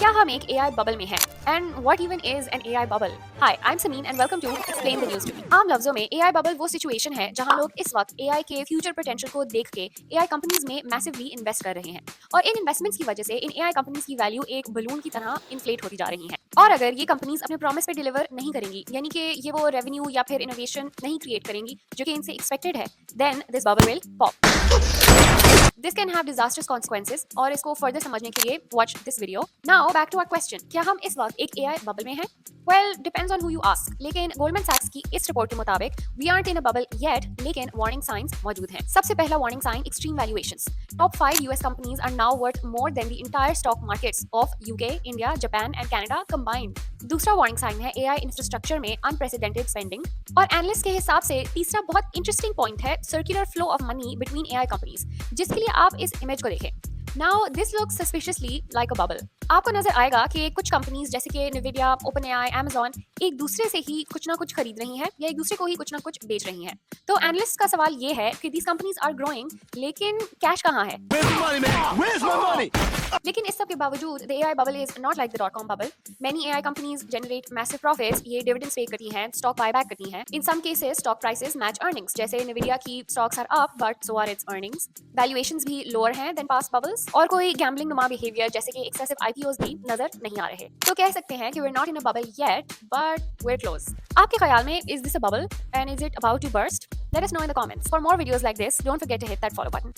क्या हम एक एआई बबल में हैं? And what even is an AI bubble? Hi, I am Sameen and welcome to explain the news to me. आम लफ्जों में एआई बबल वो सिचुएशन है जहां लोग इस वक्त एआई के फ्यूचर पोटेंशियल को देख के एआई कंपनीज में मैसिवली इन्वेस्ट कर रहे हैं और इन इन्वेस्टमेंट्स की वजह से इन एआई कंपनीज की वैल्यू एक बलून की तरह इन्फ्लेट होती जा रही है। और अगर ये कंपनीज अपने प्रॉमिस पे डिलीवर नहीं करेंगी, यानी कि ये वो रेवेन्यू या फिर इनोवेशन नहीं क्रिएट करेंगी जो कि इनसे एक्सपेक्टेड है, then this bubble will pop. This can have disastrous consequences और इसको further समझने के लिए watch this video. Now back to our question. क्या हम इस वक्त एक AI बबल में हैं? Well, depends on who you ask. लेकिन Goldman Sachs की इस रिपोर्ट के मुताबिक we aren't in a bubble yet, लेकिन warning signs मौजूद हैं। सबसे पहला warning sign extreme valuations. Top 5 US companies are now worth more than the entire stock markets of UK, India, Japan and Canada combined. दूसरा warning sign है AI infrastructure में unprecedented spending और analyst के हिसाब से तीसरा बहुत इंटरेस्टिंग पॉइंट है circular flow of money between AI companies, जिसके लिए आप इस इमेज को देखें। Now this looks suspiciously like a bubble. आपको नजर आएगा कि कुछ कंपनीज जैसे कि निविडिया, ओपनएआई, अमेज़न एक दूसरे से ही कुछ ना कुछ खरीद रही हैं या एक दूसरे को ही कुछ ना कुछ बेच रही हैं। तो एनालिस्ट का सवाल ये है कि दीज कंपनीज आर ग्रोइंग, लेकिन कैश कहाँ है? लेकिन इस सब के बावजूद the AI bubble is not like the .com bubble. Many AI companies generate massive profits, ये डिविडेंड्स पे करती हैं, स्टॉक बायबैक करती हैं। In some cases stock prices match earnings, जैसे निविडिया की stocks are up but so are its earnings. Valuations भी lower हैं than past bubbles और कोई गैम्बलिंग नुमा बिहेवियर जैसे कि एक्सेसिव आईपीओज भी नजर नहीं आ रहे। तो कह सकते हैं कि we are not in a bubble yet but we are close. आपके ख्याल में is this a bubble and is it about to burst? Let us know in the comments. For more videos like this, don't forget to hit that follow button.